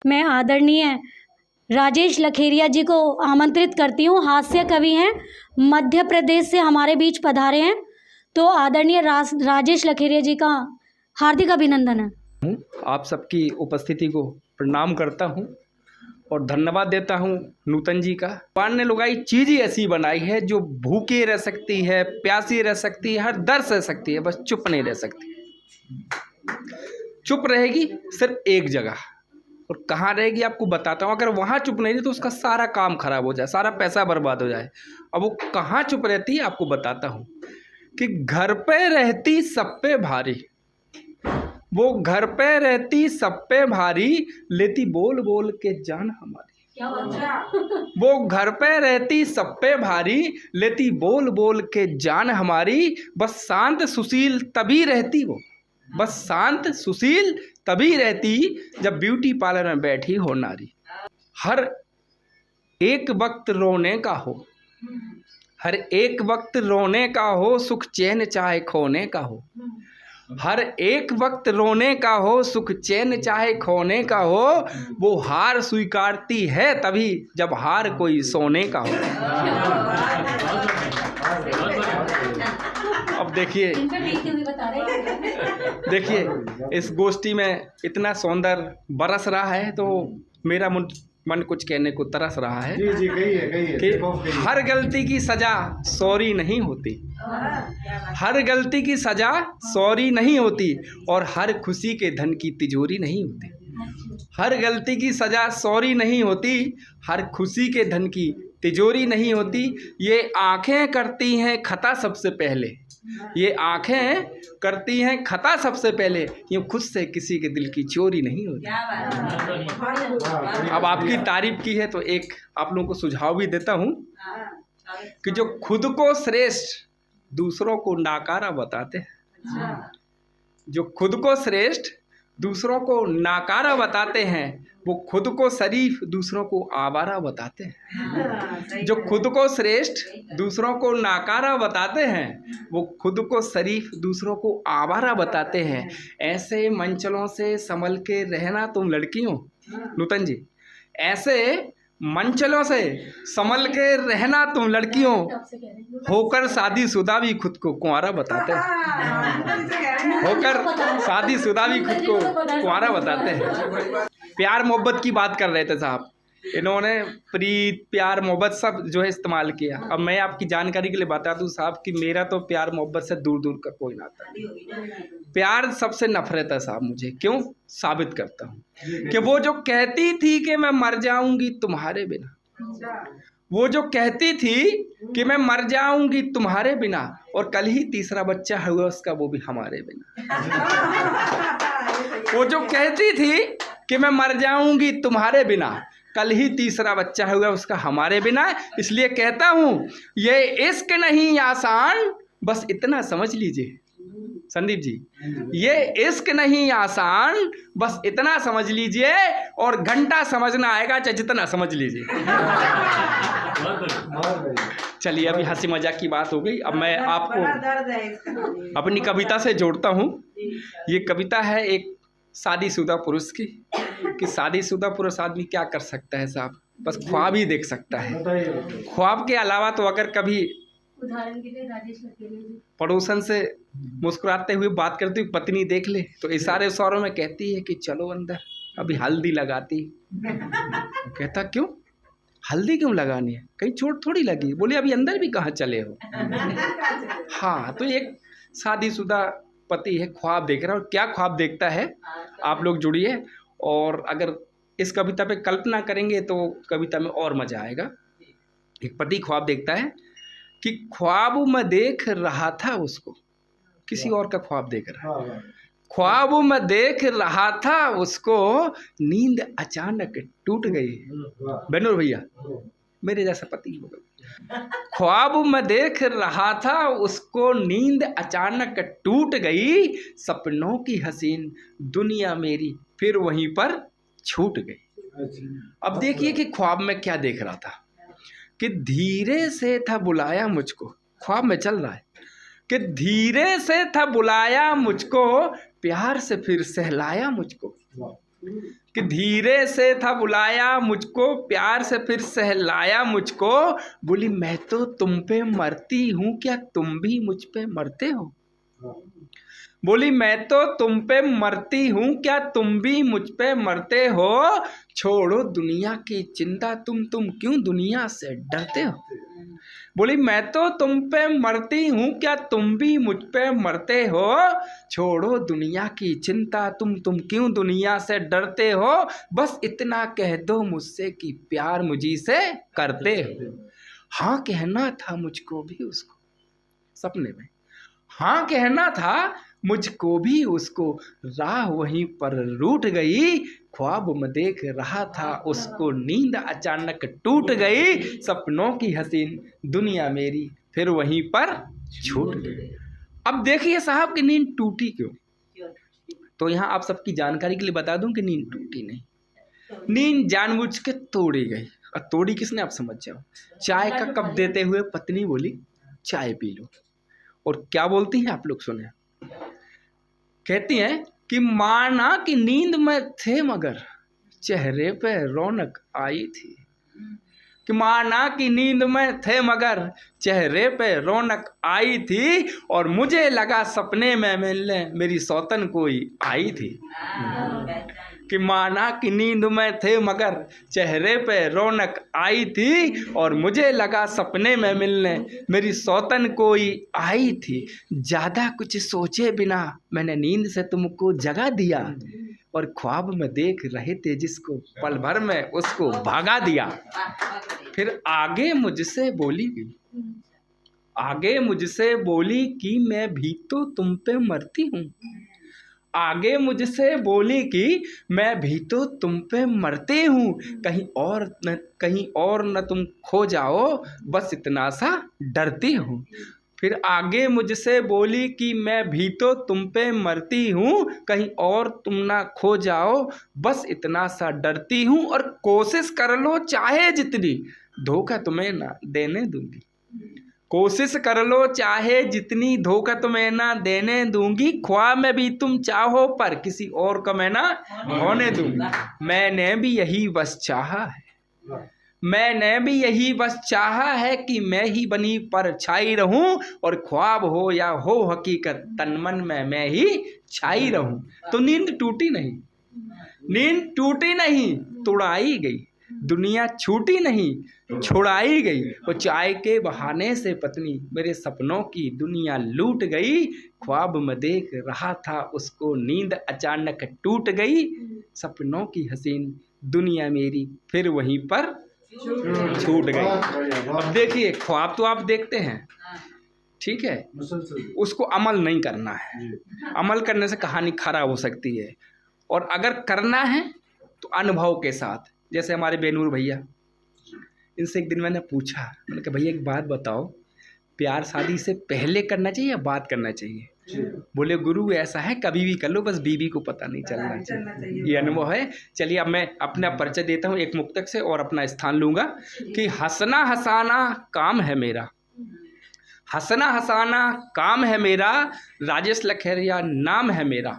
मैं आदरणीय राजेश लखेरिया जी को आमंत्रित करती हूँ। हास्य कवि हैं, मध्य प्रदेश से हमारे बीच पधारे हैं, तो आदरणीय राजेश लखेरिया जी का हार्दिक अभिनंदन है। आप सबकी उपस्थिति को प्रणाम करता हूँ और धन्यवाद देता हूँ नूतन जी का। पान ने लुगाई चीज़ ही ऐसी बनाई है जो भूखे रह सकती है, प्यासी रह सकती है, हर दर सह सकती है, बस चुप नहीं रह सकती। चुप रहेगी सिर्फ एक जगह, और कहाँ रहेगी आपको बताता हूँ। अगर वहाँ चुप नहीं रही तो उसका सारा काम खराब हो जाए, सारा पैसा बर्बाद हो जाए। अब वो कहाँ चुप रहती है आपको बताता हूँ कि घर पे रहती सब पे भारी, वो घर पे रहती सब पे भारी, लेती बोल बोल के जान हमारी। वो घर पे रहती सब पे भारी, लेती बोल बोल के जान हमारी। बस शांत सुशील तभी रहती वो, बस शांत सुशील तभी रहती जब ब्यूटी पार्लर में बैठी हो नारी। हर एक वक्त रोने का हो, हर एक वक्त रोने का हो, सुख चैन चाहे खोने का हो। हर एक वक्त रोने का हो, सुख चैन चाहे खोने का हो। वो हार स्वीकारती है तभी जब हार कोई सोने का हो। अब देखिए इस गोष्ठी में इतना सौंदर्य बरस रहा है तो मेरा मन कुछ कहने को तरस रहा है। जी कहिए कि हर गलती की सजा सॉरी नहीं होती, हर गलती की सजा सॉरी नहीं होती, और हर खुशी के धन की तिजोरी नहीं होती। हर गलती की सजा सॉरी नहीं होती, हर खुशी के धन की तिजोरी नहीं होती। ये आंखें करती हैं खता सबसे पहले, ये आंखें करती हैं खता सबसे पहले, यूँ खुद से किसी के दिल की चोरी नहीं होती। अब आपकी तारीफ की है तो एक आप लोगों को सुझाव भी देता हूँ कि जो खुद को श्रेष्ठ दूसरों को नाकारा बताते हैं, जो खुद को श्रेष्ठ दूसरों को नाकारा बताते हैं, वो खुद को शरीफ दूसरों को आवारा बताते हैं। जो खुद को श्रेष्ठ दूसरों को नाकारा बताते हैं, वो खुद को शरीफ दूसरों को आवारा बताते हैं। ऐसे मंचलों से संभल के रहना तुम लड़कियों, नूतन जी, ऐसे मंचलों से संभल के रहना तुम लड़कियों, होकर शादीशुदा भी खुद को कुंवारा बताते हैं, होकर शादीशुदा भी खुद को कुंवारा बताते हैं। प्यार मोहब्बत की बात कर रहे थे साहब, इन्होंने प्रीत प्यार मोहब्बत सब जो है इस्तेमाल किया। अब मैं आपकी जानकारी के लिए बता दूं साहब कि मेरा तो प्यार मोहब्बत से दूर दूर का कोई नाता नहीं। प्यार सबसे नफरत है साहब मुझे। क्यों? साबित करता हूँ कि वो जो कहती थी कि मैं मर जाऊंगी तुम्हारे बिना, वो जो कहती थी कि मैं मर जाऊंगी तुम्हारे बिना, और कल ही तीसरा बच्चा हुआ उसका, वो भी हमारे बिना। वो जो कहती थी कि मैं मर जाऊंगी तुम्हारे बिना, कल ही तीसरा बच्चा हुआ उसका हमारे बिना। इसलिए कहता हूँ ये इश्क नहीं आसान, बस इतना समझ लीजिए संदीप जी, ये इश्क नहीं आसान, बस इतना समझ लीजिए, और घंटा समझना आएगा चाहे जितना समझ लीजिए। चलिए अभी हंसी मजाक की बात हो गई, अब मैं आपको अपनी कविता से जोड़ता हूँ। ये कविता है एक शादीशुदा पुरुष की, कि शादीशुदा पुरुष आदमी क्या कर सकता है साहब, बस ख्वाब ही देख सकता है। ख्वाब के अलावा तो अगर कभी उदाहरण के लिए राजेश लखेरिया जी पड़ोसन से मुस्कुराते हुए बात करती हुई पत्नी देख ले तो इशारे स्वरों में कहती है कि चलो अंदर, अभी हल्दी लगाती। कहता क्यों हल्दी क्यों लगानी है, कहीं चोट थोड़ी लगी। बोले अभी अंदर भी कहाँ चले हो। हाँ, तो एक शादीशुदा पति है, ख्वाब देख रहा है। और क्या ख्वाब देखता है आप लोग जुड़िए, और अगर इस कविता पे कल्पना करेंगे तो कविता में और मजा आएगा। एक पति ख्वाब देखता है कि ख्वाब में देख रहा था उसको, किसी और का ख्वाब देख रहा है। ख्वाब में देख रहा था उसको, नींद अचानक टूट गई। बेनूर भैया मेरे जैसा पति होगा। ख्वाब में देख रहा था उसको, नींद अचानक टूट गई। सपनों की हसीन दुनिया मेरी फिर वहीं पर छूट गई। अब देखिए कि ख्वाब में क्या देख रहा था, कि धीरे से था बुलाया मुझको, ख्वाब में चल रहा है कि धीरे से था बुलाया मुझको, प्यार से फिर सहलाया मुझको। कि धीरे से था बुलाया मुझको, प्यार से फिर सहलाया मुझको। बोली मैं तो तुम पे मरती हूँ, क्या तुम भी मुझ पे मरते हो? बोली मैं तो तुम पे मरती हूँ, क्या तुम भी मुझ पे मरते हो? छोड़ो दुनिया की चिंता, तुम क्यों दुनिया से डरते हो? बोली मैं तो तुम पे मरती हूँ, क्या तुम भी मुझ पे मरते हो? छोड़ो दुनिया की चिंता, तुम क्यों दुनिया से डरते हो? बस इतना कह दो मुझसे कि प्यार मुझी से करते हो। हाँ कहना था मुझको भी उसको, सपने में हाँ कहना था मुझको भी उसको। राह वहीं पर रूठ गई, ख्वाब में देख रहा था उसको, नींद अचानक टूट गई। सपनों की हसीन दुनिया मेरी फिर वहीं पर छूट गई। अब देखिए साहब कि नींद टूटी क्यों? तो यहाँ आप सबकी जानकारी के लिए बता दूं कि नींद टूटी नहीं, नींद जानबूझ के तोड़ी गई। और तोड़ी किसने? आप समझ जाओ। चाय का कप देते हुए पत्नी बोली चाय पी लो। और क्या बोलती हैं आप लोग सुने? कहती हैं कि माना कि नींद में थे मगर चेहरे पे रौनक आई थी। कि माना कि नींद में थे मगर चेहरे पे रौनक आई थी, और मुझे लगा सपने में मिलने मेरी सौतन कोई आई थी। कि माना कि नींद में थे मगर चेहरे पे रौनक आई थी, और मुझे लगा सपने में मिलने मेरी सौतन कोई आई थी। ज़्यादा कुछ सोचे बिना मैंने नींद से तुमको जगा दिया, और ख्वाब में देख रहे थे जिसको पल भर में उसको भागा दिया। फिर आगे मुझसे बोली कि मैं भी तो तुम पे मरती हूँ। आगे मुझसे बोली कि मैं भी तो तुम पे मरती हूँ, कहीं और न तुम खो जाओ, बस इतना सा डरती हूँ। फिर आगे मुझसे बोली कि मैं भी तो तुम पे मरती हूँ, कहीं और तुम ना खो जाओ, बस इतना सा डरती हूँ। और कोशिश कर लो चाहे जितनी, धोखा तुम्हें ना देने दूंगी। कोशिश कर लो चाहे जितनी, धोखा तुम्हें ना देने दूंगी। ख्वाब में भी तुम चाहो पर किसी और को मैं ना होने दूंगी। मैंने भी यही बस चाहा है कि मैं ही बनी परछाई रहूं, और ख्वाब हो या हो हकीकत तन मन में मैं ही छाई रहूं। तो नींद टूटी नहीं, तोड़ाई गई। दुनिया छूटी नहीं, छुड़ाई गई। वो चाय के बहाने से पत्नी मेरे सपनों की दुनिया लूट गई। ख्वाब में देख रहा था उसको, नींद अचानक टूट गई। सपनों की हसीन दुनिया मेरी फिर वहीं पर छूट गई। अब देखिए ख्वाब तो आप देखते हैं, ठीक है, उसको अमल नहीं करना है। अमल करने से कहानी खराब हो सकती है, और अगर करना है तो अनुभव के साथ। जैसे हमारे बेनूर भैया, इनसे एक दिन मैंने पूछा, मैंने कहा भैया एक बात बताओ, प्यार शादी से पहले करना चाहिए या बाद करना चाहिए? बोले गुरु ऐसा है कभी भी कर लो, बस बीवी को पता नहीं चलना चाहिए। ये अनुभव है। चलिए अब मैं अपना परिचय देता हूँ एक मुक्तक से और अपना स्थान लूँगा कि हंसना हंसाना काम है मेरा, हंसना हंसाना काम है मेरा, राजेश लखेरिया नाम है मेरा।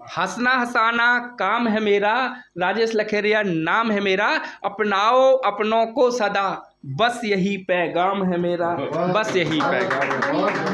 हंसना हंसाना काम है मेरा, राजेश लखेरिया नाम है मेरा। अपनाओ अपनों को सदा, बस यही पैगाम है मेरा, बस यही पैगाम है।